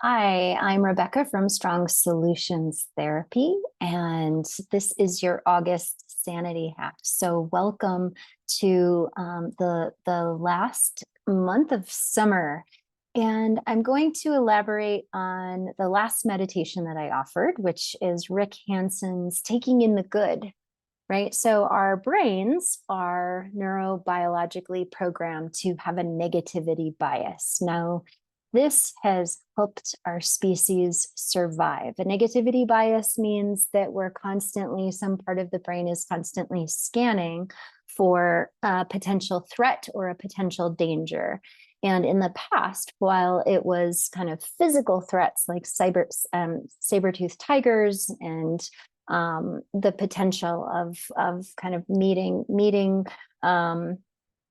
Hi, I'm Rebecca from Strong Solutions Therapy, and this is your August Sanity Hack. So, welcome to the last month of summer, and I'm going to elaborate on the last meditation that I offered, which is Rick Hanson's "Taking in the Good." Right. So our brains are neurobiologically programmed to have a negativity bias. Now, this has helped our species survive. A negativity bias means that some part of the brain is constantly scanning for a potential threat or a potential danger. And in the past, while it was kind of physical threats like saber-toothed tigers and the potential of kind of meeting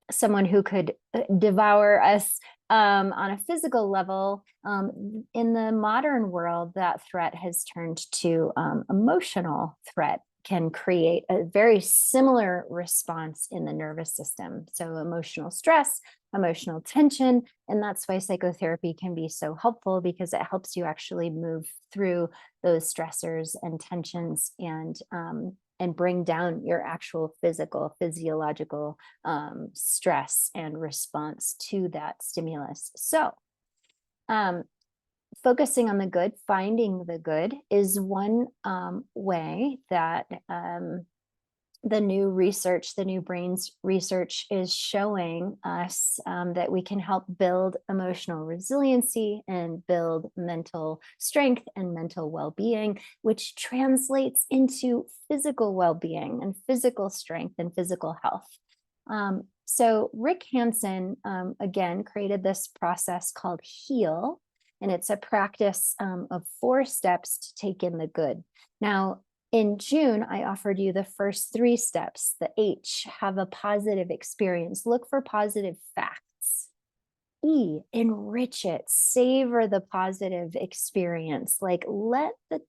someone who could devour us on a physical level. In the modern world, that threat has turned to emotional threat can create a very similar response in the nervous system. So emotional stress, emotional tension, and that's why psychotherapy can be so helpful, because it helps you actually move through those stressors and tensions and bring down your actual physiological stress and response to that stimulus. So focusing on the good, finding the good is one way that the new brains research is showing us that we can help build emotional resiliency and build mental strength and mental well-being, which translates into physical well-being and physical strength and physical health. So Rick Hanson, again, created this process called HEAL, and it's a practice of 4 steps to take in the good. Now, in June, I offered you the first 3 steps. The H, have a positive experience. Look for positive facts. E, enrich it. Savor the positive experience. Like, let the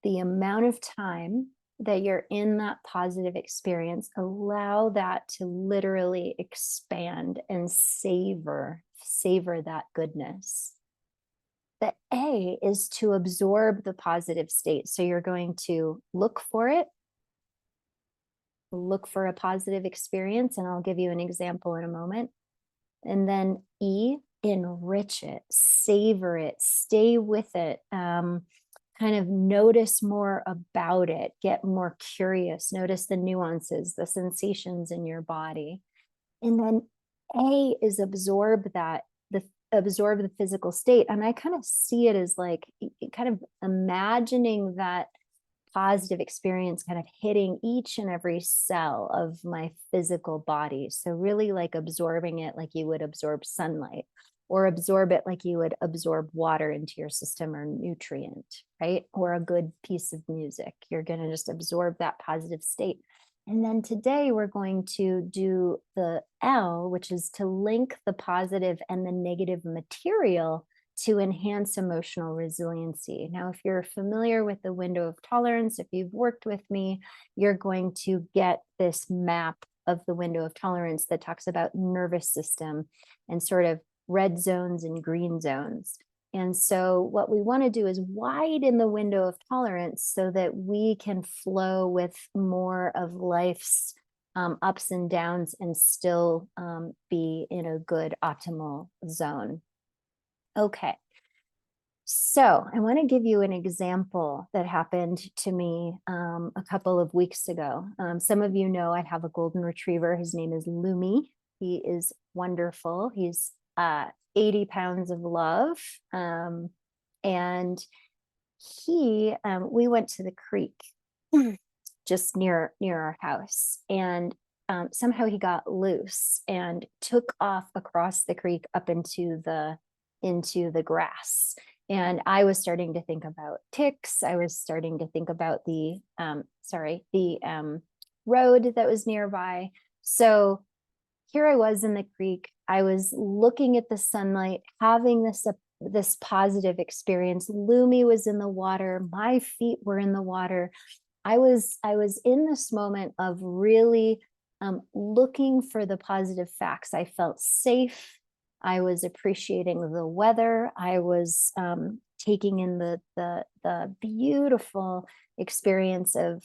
amount of time that you're in that positive experience, allow that to literally expand and savor that goodness. The A is to absorb the positive state. So you're going to look for it, look for a positive experience, and I'll give you an example in a moment. And then E, enrich it, savor it, stay with it, kind of notice more about it, get more curious, notice the nuances, the sensations in your body. And then A is absorb the physical state. And I kind of see it as like kind of imagining that positive experience kind of hitting each and every cell of my physical body. So really like absorbing it like you would absorb sunlight, or absorb it like you would absorb water into your system, or nutrient, right? Or a good piece of music. You're going to just absorb that positive state. And then today we're going to do the L, which is to link the positive and the negative material to enhance emotional resiliency. Now, if you're familiar with the window of tolerance, if you've worked with me, you're going to get this map of the window of tolerance that talks about nervous system and sort of red zones and green zones. And so what we want to do is widen the window of tolerance so that we can flow with more of life's ups and downs and still be in a good optimal zone. Okay. So I want to give you an example that happened to me a couple of weeks ago. Some of you know I have a golden retriever. His name is Lumi. He is wonderful. He's 80 pounds of love. And we went to the creek just near our house, and somehow he got loose and took off across the creek up into the grass. And I was starting to think about ticks. I was starting to think about the road that was nearby. So here I was in the creek. I was looking at the sunlight, having this positive experience. Lumi was in the water. My feet were in the water. I was in this moment of really looking for the positive facts. I felt safe. I was appreciating the weather. I was taking in the beautiful experience of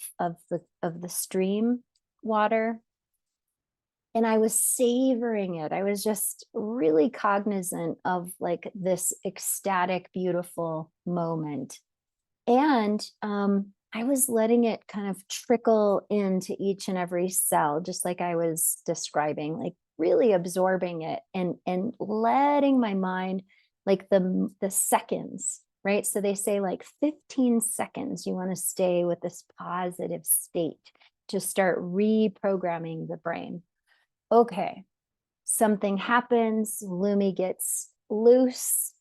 the stream water. And I was savoring it. I was just really cognizant of like this ecstatic, beautiful moment. And I was letting it kind of trickle into each and every cell, just like I was describing, like really absorbing it and letting my mind, like the seconds, right? So they say like 15 seconds, you want to stay with this positive state to start reprogramming the brain. Okay, something happens, Lumi gets loose,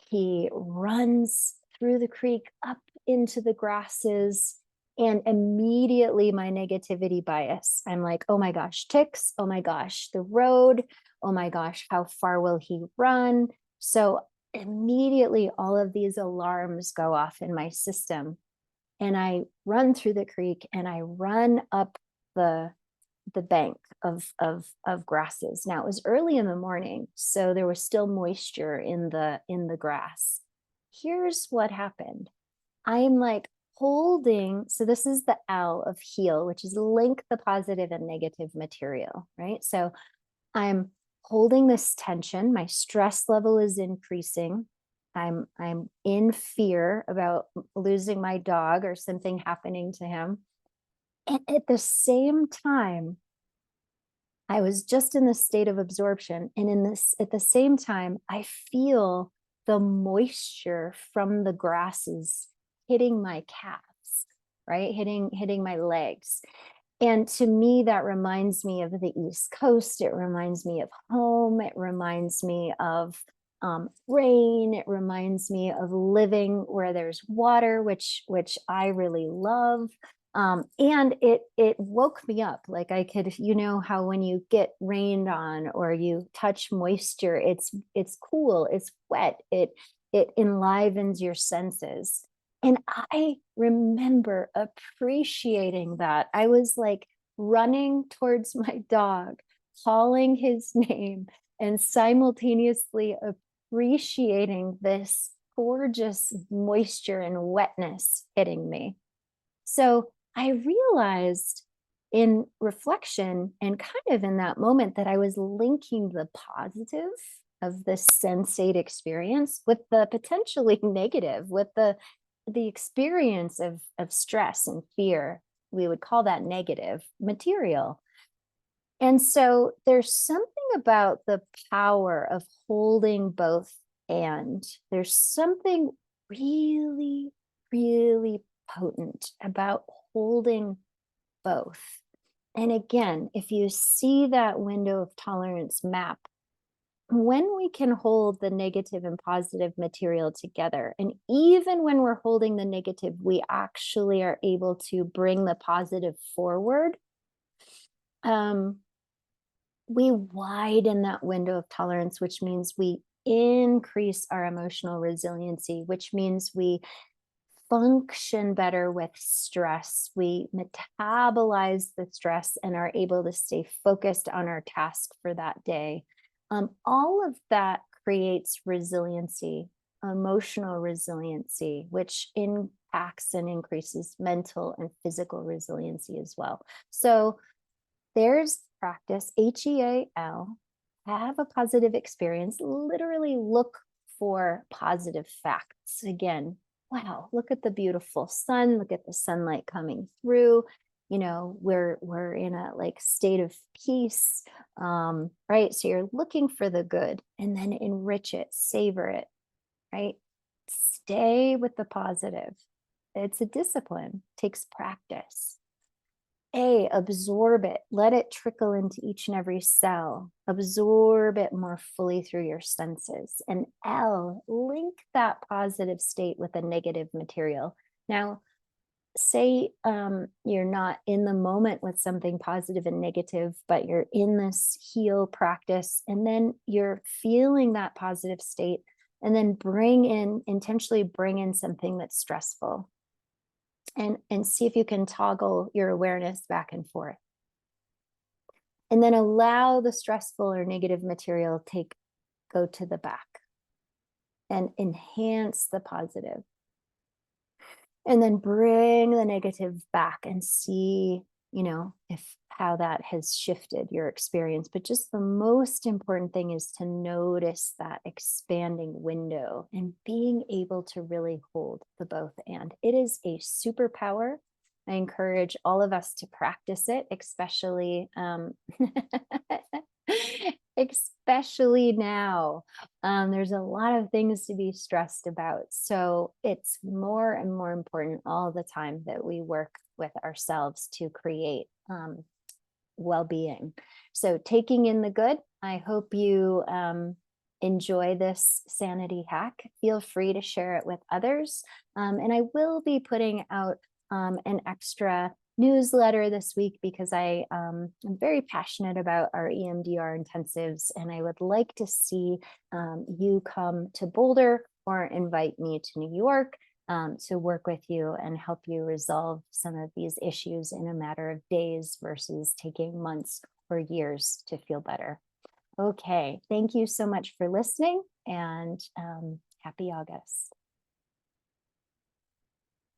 he runs through the creek up into the grasses, and immediately my negativity bias, I'm like, oh my gosh, ticks, oh my gosh, the road, oh my gosh, how far will he run? So immediately all of these alarms go off in my system, and I run through the creek and I run up the bank of grasses. Now it was early in the morning, so there was still moisture in the grass. Here's what happened. I'm like holding, so this is the L of heal, which is link the positive and negative material, right? So I'm holding this tension. My stress level is increasing. I'm in fear about losing my dog or something happening to him. And at the same time, I was just in this state of absorption. And in this, at the same time, I feel the moisture from the grasses hitting my calves, right? Hitting my legs. And to me, that reminds me of the East Coast. It reminds me of home. It reminds me of rain. It reminds me of living where there's water, which I really love. And it woke me up. Like I could, you know, how when you get rained on or you touch moisture, it's cool, it's wet, it enlivens your senses. And I remember appreciating that. I was like running towards my dog, calling his name, and simultaneously appreciating this gorgeous moisture and wetness hitting me. So I realized in reflection and kind of in that moment that I was linking the positive of the sensate experience with the potentially negative, with the experience of stress and fear. We would call that negative material. And so there's something about the power of holding both, and there's something really, really potent about holding both. And again, if you see that window of tolerance map, when we can hold the negative and positive material together, and even when we're holding the negative, we actually are able to bring the positive forward. We widen that window of tolerance, which means we increase our emotional resiliency, which means we function better with stress. We metabolize the stress and are able to stay focused on our task for that day. All of that creates resiliency, emotional resiliency, which impacts and increases mental and physical resiliency as well. So there's practice, HEAL, have a positive experience, literally look for positive facts. Again, wow, look at the beautiful sun, look at the sunlight coming through. You know, we're in a like state of peace, right? So you're looking for the good and then enrich it, savor it, right? Stay with the positive. It's a discipline, takes practice. A, absorb it, let it trickle into each and every cell, absorb it more fully through your senses. And L, link that positive state with a negative material. Now, say you're not in the moment with something positive and negative, but you're in this heal practice, and then you're feeling that positive state, and then intentionally bring in something that's stressful. And see if you can toggle your awareness back and forth. And then allow the stressful or negative material take go to the back and enhance the positive. And then bring the negative back and see, if how that has shifted your experience. But just the most important thing is to notice that expanding window and being able to really hold the both and. It is a superpower. I encourage all of us to practice it, especially especially now. There's a lot of things to be stressed about. So it's more and more important all the time that we work with ourselves to create well-being. So taking in the good, I hope you enjoy this sanity hack. Feel free to share it with others. And I will be putting out an extra newsletter this week because I'm very passionate about our EMDR intensives, and I would like to see you come to Boulder or invite me to New York to work with you and help you resolve some of these issues in a matter of days versus taking months or years to feel better. Okay, thank you so much for listening, and happy August.